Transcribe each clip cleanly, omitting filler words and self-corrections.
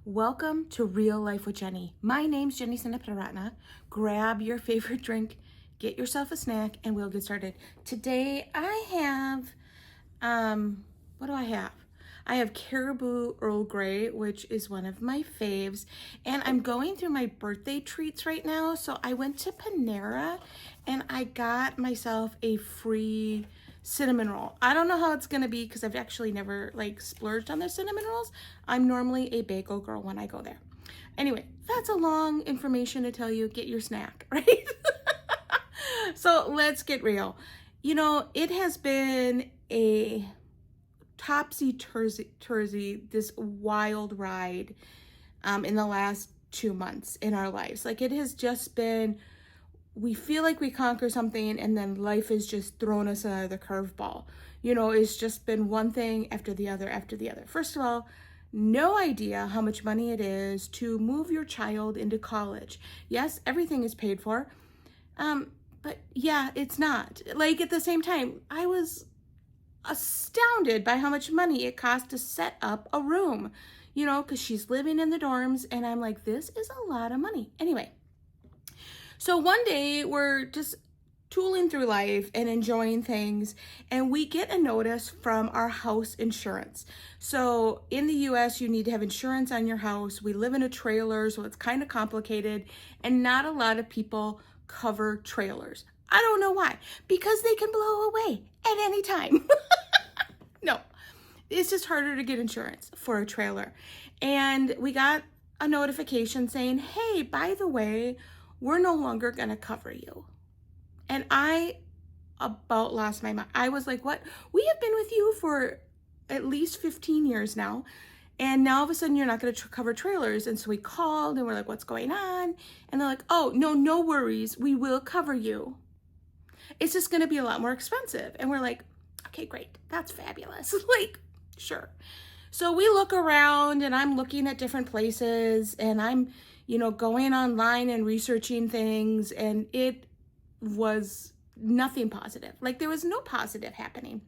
Welcome to Real Life with Jennie. My name's Jennie. Grab your favorite drink, get yourself a snack, and we'll get started. Today I have, what do I have? I have Caribou Earl Grey, which is one of my faves, and I'm going through my birthday treats right now. So I went to Panera and I got myself a free cinnamon roll. I don't know how it's gonna be because I've actually never splurged on their cinnamon rolls. I'm normally a bagel girl when I go there. Anyway, that's a long information to tell you, get your snack, right? So let's get real. You know, it has been a topsy-turvy, this wild ride in the last 2 months in our lives. Like, it has just been, we feel like we conquer something and then life has just thrown us another curveball. You know, it's just been one thing after the other after the other. First of all, no idea how much money it is to move your child into college. Yes, everything is paid for. But yeah, it's not. Like, at the same time, I was astounded by how much money it costs to set up a room, you know, because she's living in the dorms, and I'm like, this is a lot of money. Anyway, so one day we're just tooling through life and enjoying things, and we get a notice from our house insurance. So in the US, you need to have insurance on your house. We live in a trailer, so it's kind of complicated, and not a lot of people cover trailers. I don't know why, because they can blow away at any time. No, it's just harder to get insurance for a trailer. And we got a notification saying, hey, by the way, we're no longer going to cover you. And I about lost my mind. I was like, what? We have been with you for at least 15 years now. And now all of a sudden you're not going to cover trailers. And so we called and we're like, what's going on? And they're like, oh, no worries. We will cover you. It's just going to be a lot more expensive. And we're like, okay, great. That's fabulous. Like, sure. So we look around and I'm looking at different places and I'm, you know, going online and researching things, and it was nothing positive. Like, there was no positive happening.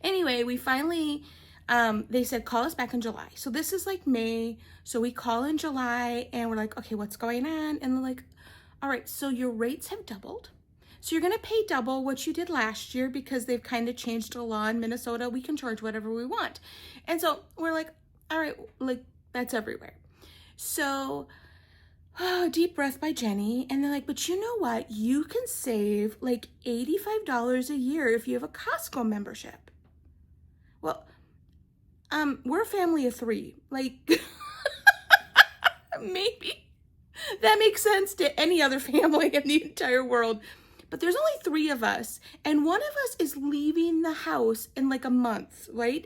Anyway, we finally, they said, call us back in July. So this is like May. So we call in July and we're like, okay, what's going on? And they're like, all right, so your rates have doubled. So you're going to pay double what you did last year because they've kind of changed the law in Minnesota. We can charge whatever we want. And so we're like, all right, like, that's everywhere. So, deep breath by Jennie. And they're like, but you know what? You can save like $85 a year if you have a Costco membership. Well, we're a family of 3. Like, maybe that makes sense to any other family in the entire world. But there's only 3 of us, and one of us is leaving the house in like a month, right?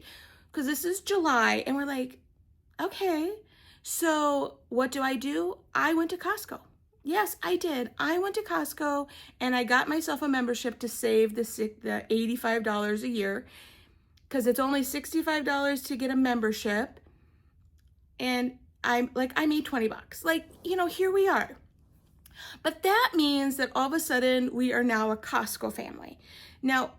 Because this is July, and we're like, okay, so what do? I went to Costco. Yes, I did. I went to Costco, and I got myself a membership to save the $85 a year, because it's only $65 to get a membership, and I made $20. Like, you know, here we are. But that means that all of a sudden we are now a Costco family. Now,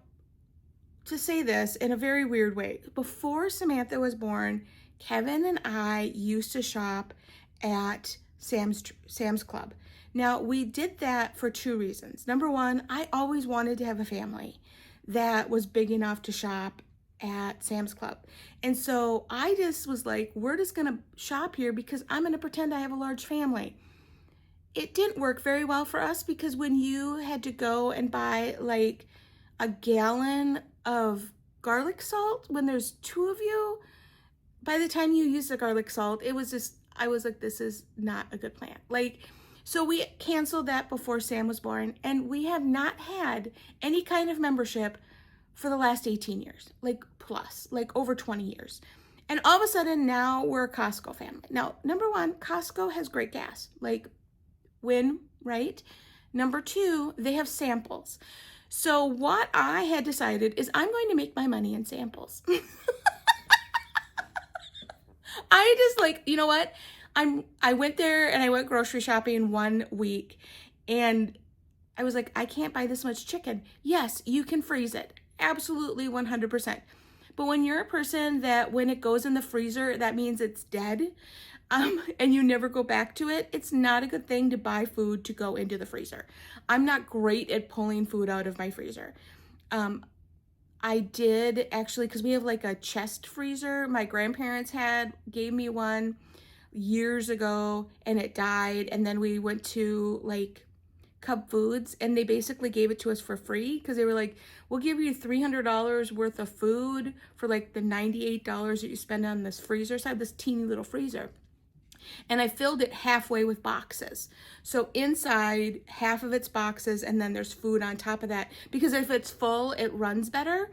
to say this in a very weird way, before Samantha was born, Kevin and I used to shop at Sam's Club. Now, we did that for 2 reasons. Number one, I always wanted to have a family that was big enough to shop at Sam's Club. And so I just was like, we're just going to shop here because I'm going to pretend I have a large family. It didn't work very well for us because when you had to go and buy like a gallon of garlic salt, when there's 2 of you, by the time you use the garlic salt, it was just, I was like, this is not a good plan. Like, so we canceled that before Sam was born, and we have not had any kind of membership for the last 18 years, like plus, like over 20 years. And all of a sudden now we're a Costco family. Now, number one, Costco has great gas, like, win, right? Number 2, they have samples. So what I had decided is I'm going to make my money in samples. I just like, you know what? I went there and I went grocery shopping 1 week, and I was like, I can't buy this much chicken. Yes, you can freeze it. Absolutely 100%. But when you're a person that when it goes in the freezer, that means it's dead, and you never go back to it, it's not a good thing to buy food to go into the freezer. I'm not great at pulling food out of my freezer. I did actually, because we have like a chest freezer. My grandparents gave me one years ago and it died. And then we went to like Cub Foods and they basically gave it to us for free because they were like, we'll give you $300 worth of food for like the $98 that you spend on this freezer. So I have this teeny little freezer. And I filled it halfway with boxes. So inside, half of it's boxes, and then there's food on top of that. Because if it's full, it runs better,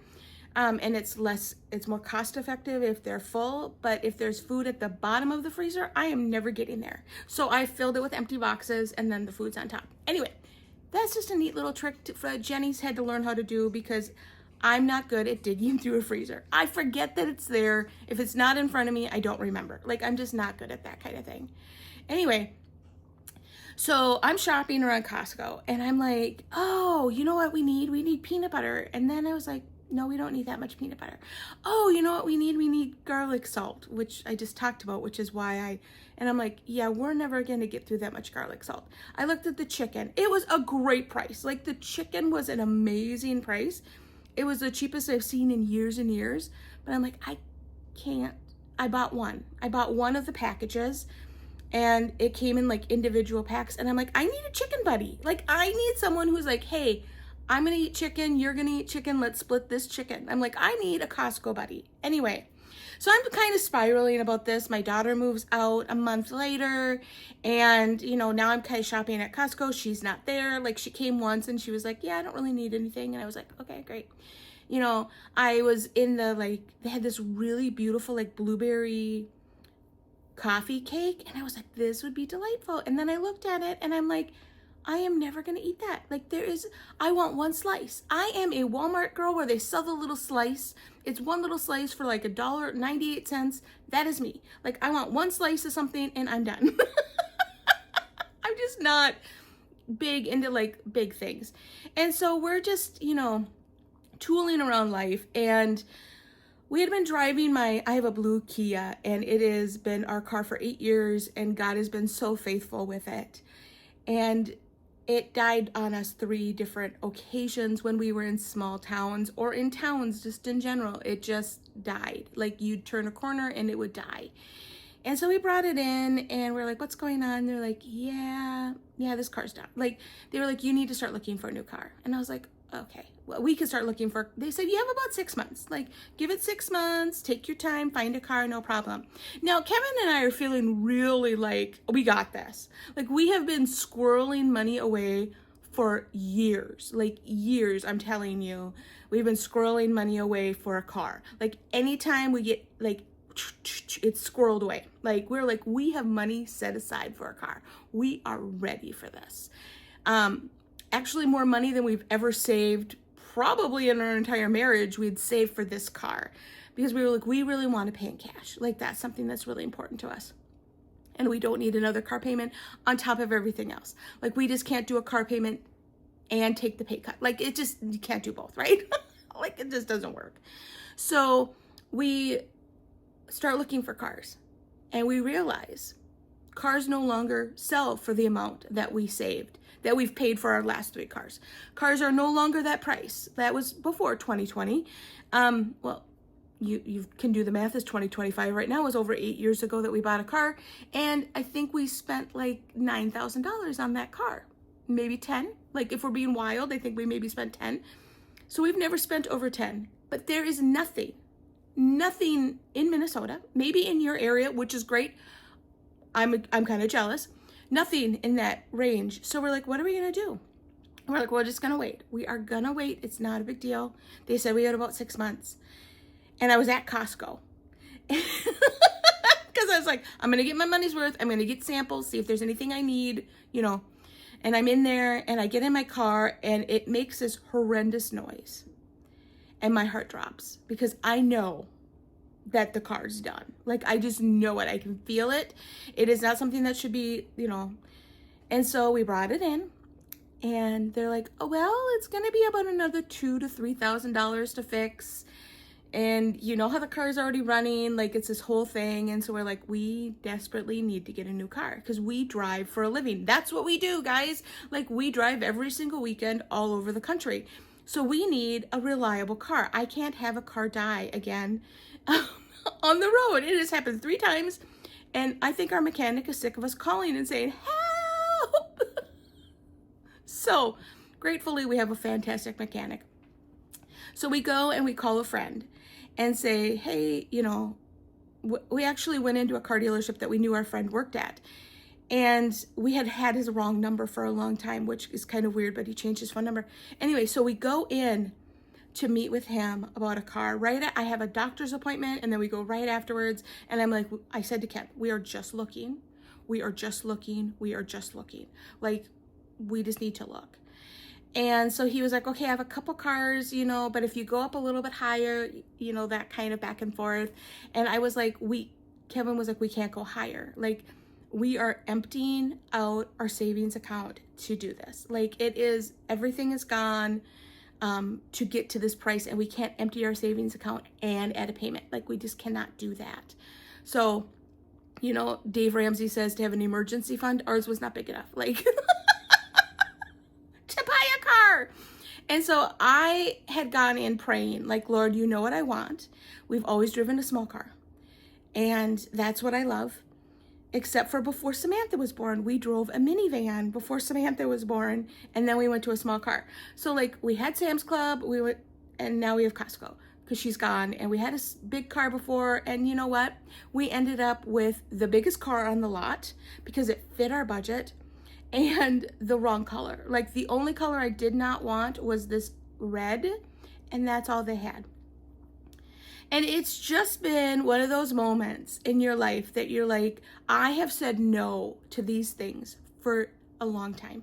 and it's more cost effective if they're full. But if there's food at the bottom of the freezer, I am never getting there. So I filled it with empty boxes, and then the food's on top. Anyway, that's just a neat little trick Jenny's had to learn how to do because I'm not good at digging through a freezer. I forget that it's there. If it's not in front of me, I don't remember. Like, I'm just not good at that kind of thing. Anyway, so I'm shopping around Costco and I'm like, oh, you know what we need? We need peanut butter. And then I was like, no, we don't need that much peanut butter. Oh, you know what we need? We need garlic salt, which I just talked about, which is why and I'm like, yeah, we're never going to get through that much garlic salt. I looked at the chicken. It was a great price. Like, the chicken was an amazing price. It was the cheapest I've seen in years and years, but I'm like, I can't. I bought one. I bought one of the packages and it came in like individual packs. And I'm like, I need a chicken buddy. Like, I need someone who's like, hey, I'm going to eat chicken. You're going to eat chicken. Let's split this chicken. I'm like, I need a Costco buddy. Anyway, so I'm kind of spiraling about this. My daughter moves out a month later and, you know, now I'm kind of shopping at Costco. She's not there. Like, she came once and she was like, yeah, I don't really need anything. And I was like, okay, great. You know, I was in they had this really beautiful, like, blueberry coffee cake. And I was like, this would be delightful. And then I looked at it and I'm like, I am never going to eat that. Like, I want one slice. I am a Walmart girl where they sell the little slice. It's one little slice for like $1.98. That is me. Like, I want one slice of something and I'm done. I'm just not big into like big things. And so we're just, you know, tooling around life. And we had been driving I have a blue Kia and it has been our car for 8 years and God has been so faithful with it. And it died on us 3 different occasions when we were in small towns or in towns just in general. It just died. Like, you'd turn a corner and it would die. And so we brought it in and we're like, what's going on? They're like, yeah, this car's done. Like, they were like, you need to start looking for a new car. And I was like, okay, well, we can start looking they said, you have about 6 months. Like, give it 6 months, take your time, find a car, no problem. Now, Kevin and I are feeling really like, we got this. Like, we have been squirreling money away for years, like years, I'm telling you. We've been squirreling money away for a car. Like, anytime we get, like, it's squirreled away. Like, we're like, we have money set aside for a car. We are ready for this. Actually, more money than we've ever saved, probably in our entire marriage, we'd saved for this car. Because we were like, we really want to pay in cash. Like, that's something that's really important to us. And we don't need another car payment on top of everything else. Like, we just can't do a car payment and take the pay cut. Like, you can't do both, right? Like, it just doesn't work. So we start looking for cars. And we realize cars no longer sell for the amount that we saved, that we've paid for our last 3 cars. Cars are no longer that price. That was before 2020. Well, you can do the math. It's 2025 right now. It was over 8 years ago that we bought a car. And I think we spent like $9,000 on that car. Maybe 10. Like, if we're being wild, I think we maybe spent 10. So we've never spent over 10. But there is nothing in Minnesota, maybe in your area, which is great. I'm kind of jealous. Nothing in that range. So we're like, what are we going to do? We're like, we're just going to wait. We are going to wait. It's not a big deal. They said we had about 6 months. And I was at Costco. Because I was like, I'm going to get my money's worth. I'm going to get samples, see if there's anything I need, you know. And I'm in there and I get in my car and it makes this horrendous noise. And my heart drops because I know that the car's done. Like, I just know it. I can feel it. It is not something that should be, you know. And so we brought it in and they're like, oh, well, it's going to be about another $2,000 to $3,000 to fix. And you know how the car is already running, like it's this whole thing. And so we're like, we desperately need to get a new car because we drive for a living. That's what we do, guys. Like we drive every single weekend all over the country. So we need a reliable car. I can't have a car die again on the road. It has happened 3 times. And I think our mechanic is sick of us calling and saying, help. So gratefully, we have a fantastic mechanic. So we go and we call a friend and say, hey, you know, we actually went into a car dealership that we knew our friend worked at. And we had had his wrong number for a long time, which is kind of weird, but he changed his phone number. Anyway, so we go in to meet with him about a car. I have a doctor's appointment, and then we go right afterwards. And I'm like, I said to Kev, we are just looking. We are just looking. We are just looking. Like, we just need to look. And so he was like, okay, I have a couple cars, you know, but if you go up a little bit higher, you know, that kind of back and forth. And I was like, Kevin was like, we can't go higher. Like, we are emptying out our savings account to do this. Like, everything is gone to get to this price, and we can't empty our savings account and add a payment. Like, we just cannot do that. So, you know, Dave Ramsey says to have an emergency fund. Ours was not big enough. Like, to buy a car. And so I had gone in praying, like, Lord, you know what I want. We've always driven a small car, and that's what I love. Except for before Samantha was born, we drove a minivan before Samantha was born, and then we went to a small car. So like we had Sam's Club, and now we have Costco because she's gone, and we had a big car before, and you know what? We ended up with the biggest car on the lot because it fit our budget, and the wrong color. Like the only color I did not want was this red, and that's all they had. And it's just been one of those moments in your life that you're like, I have said no to these things for a long time.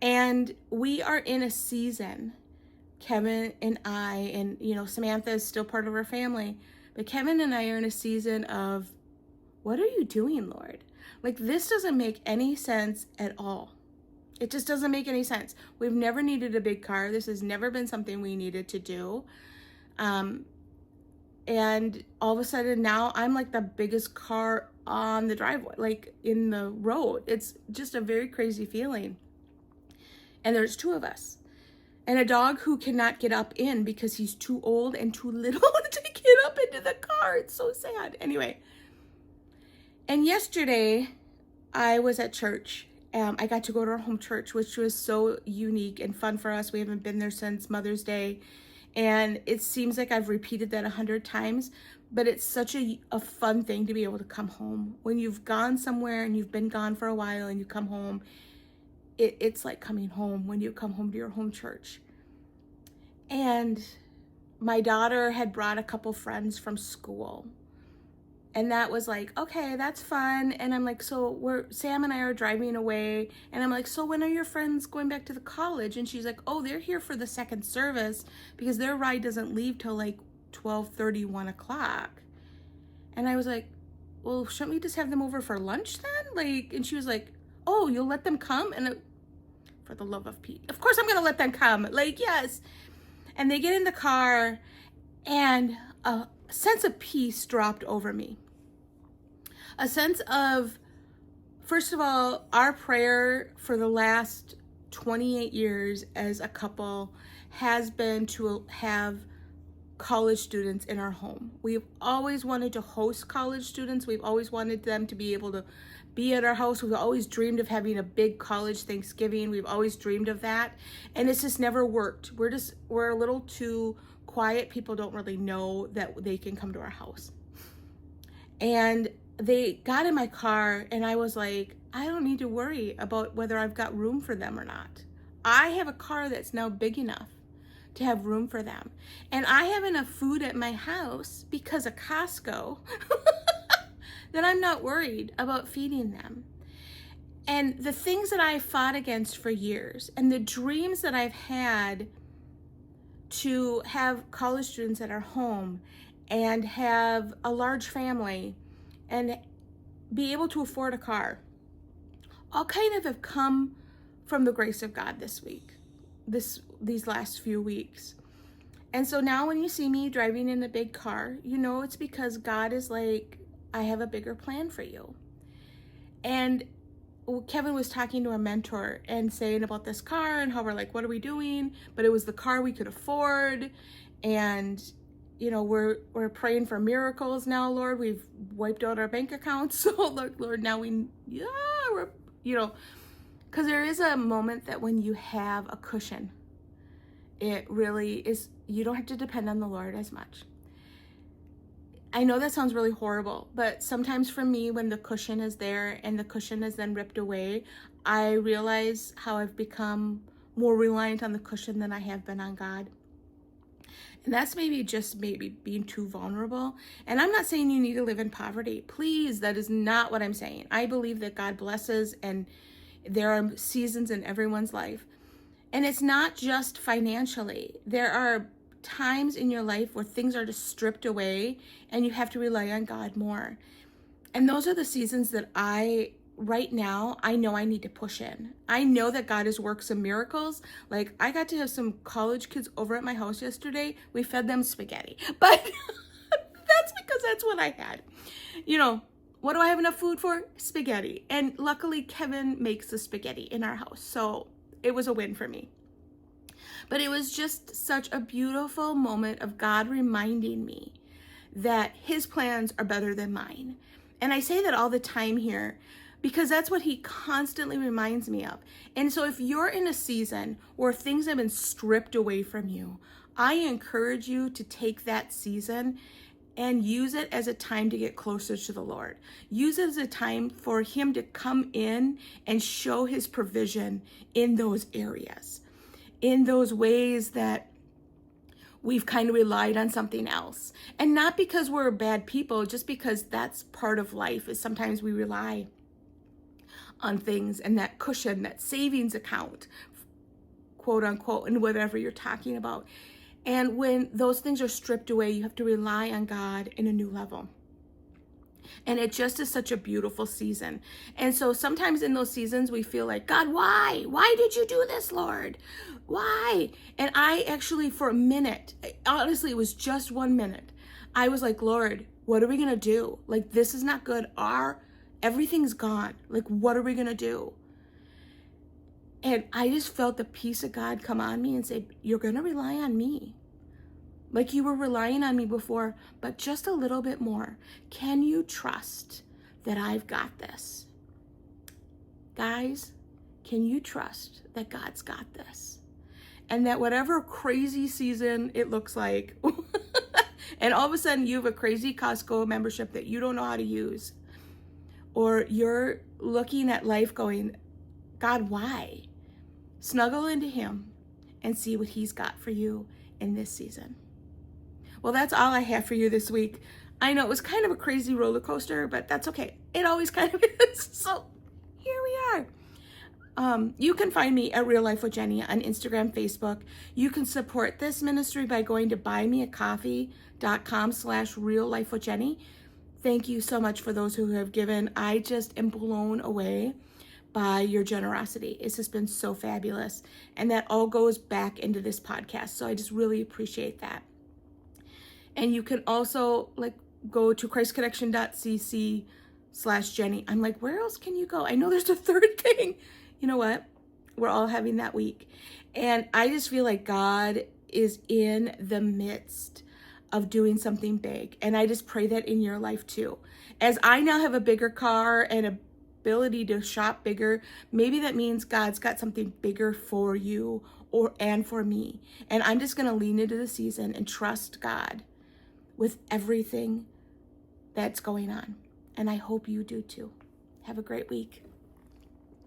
And we are in a season, Kevin and I, and you know, Samantha is still part of our family, but Kevin and I are in a season of, what are you doing, Lord? Like, this doesn't make any sense at all. It just doesn't make any sense. We've never needed a big car. This has never been something we needed to do. And all of a sudden now I'm like the biggest car on the driveway, like in the road. It's just a very crazy feeling. And there's 2 of us. And a dog who cannot get up in because he's too old and too little to get up into the car. It's so sad. Anyway. And yesterday I was at church. I got to go to our home church, which was so unique and fun for us. We haven't been there since Mother's Day. And it seems like I've repeated that 100 times, but it's such a fun thing to be able to come home. When you've gone somewhere and you've been gone for a while and you come home, it's like coming home when you come home to your home church. And my daughter had brought a couple friends from school. And that was like, okay, that's fun. And I'm like, so Sam and I are driving away. And I'm like, so when are your friends going back to the college? And she's like, oh, they're here for the second service because their ride doesn't leave till like 12:30, 1 o'clock. And I was like, well, shouldn't we just have them over for lunch then? Like, and she was like, oh, you'll let them come? And for the love of Pete, of course I'm going to let them come. Like, yes. And they get in the car and a sense of peace dropped over me. A sense of, first of all, our prayer for the last 28 years as a couple has been to have college students in our home. We've always wanted to host college students. We've always wanted them to be able to be at our house. We've always dreamed of having a big college Thanksgiving. We've always dreamed of that. And it's just never worked. We're a little too quiet. People don't really know that they can come to our house. And they got in my car and I was like, I don't need to worry about whether I've got room for them or not. I have a car that's now big enough to have room for them. And I have enough food at my house because of Costco that I'm not worried about feeding them. And the things that I fought against for years and the dreams that I've had to have college students at our home and have a large family and be able to afford a car, all kind of have come from the grace of God this week, these last few weeks. And so now when you see me driving in a big car, you know it's because God is like, I have a bigger plan for you. And Kevin was talking to a mentor and saying about this car and how we're like, what are we doing? But it was the car we could afford. And, you know, we're praying for miracles now, Lord. We've wiped out our bank accounts. So, Lord, now we're, you know, because there is a moment that when you have a cushion, it really is, you don't have to depend on the Lord as much. I know that sounds really horrible, but sometimes for me, when the cushion is there and the cushion is then ripped away, I realize how I've become more reliant on the cushion than I have been on God. And that's maybe being too vulnerable. And I'm not saying you need to live in poverty. Please, that is not what I'm saying. I believe that God blesses and there are seasons in everyone's life. And it's not just financially. There are times in your life where things are just stripped away and you have to rely on God more. And those are the seasons that right now, I know I need to push in. I know that God has worked some miracles. Like, I got to have some college kids over at my house yesterday. We fed them spaghetti. But that's because that's what I had. You know, what do I have enough food for? Spaghetti. And luckily, Kevin makes the spaghetti in our house. So it was a win for me. But it was just such a beautiful moment of God reminding me that his plans are better than mine. And I say that all the time here because that's what he constantly reminds me of. And so if you're in a season where things have been stripped away from you, I encourage you to take that season and use it as a time to get closer to the Lord. Use it as a time for him to come in and show his provision in those areas, in those ways that we've kind of relied on something else. And not because we're bad people, just because that's part of life, is sometimes we rely on things and that cushion, that savings account, quote unquote, and whatever you're talking about. And when those things are stripped away, you have to rely on God in a new level. And it just is such a beautiful season. And so sometimes in those seasons, we feel like, God, why? Why did you do this, Lord? Why? And I actually, for a minute, honestly, it was just 1 minute. I was like, Lord, what are we going to do? Like, this is not good. Everything's gone. Like, what are we going to do? And I just felt the peace of God come on me and say, you're going to rely on me. Like you were relying on me before, but just a little bit more. Can you trust that I've got this? Guys, can you trust that God's got this? And that whatever crazy season it looks like, and all of a sudden you have a crazy Costco membership that you don't know how to use, or you're looking at life going, God, why? Snuggle into him and see what he's got for you in this season. Well, that's all I have for you this week. I know it was kind of a crazy roller coaster, but that's okay. It always kind of is. So here we are. You can find me at Real Life with Jennie on Instagram, Facebook. You can support this ministry by going to buymeacoffee.com/reallifewithjennie. Thank you so much for those who have given. I just am blown away by your generosity. It's just been so fabulous. And that all goes back into this podcast. So I just really appreciate that. And you can also go to christconnection.cc/Jennie. I'm like, where else can you go? I know there's a third thing. You know what? We're all having that week. And I just feel like God is in the midst of doing something big. And I just pray that in your life too. As I now have a bigger car and ability to shop bigger, maybe that means God's got something bigger for you and for me. And I'm just going to lean into the season and trust God with everything that's going on. And I hope you do too. Have a great week.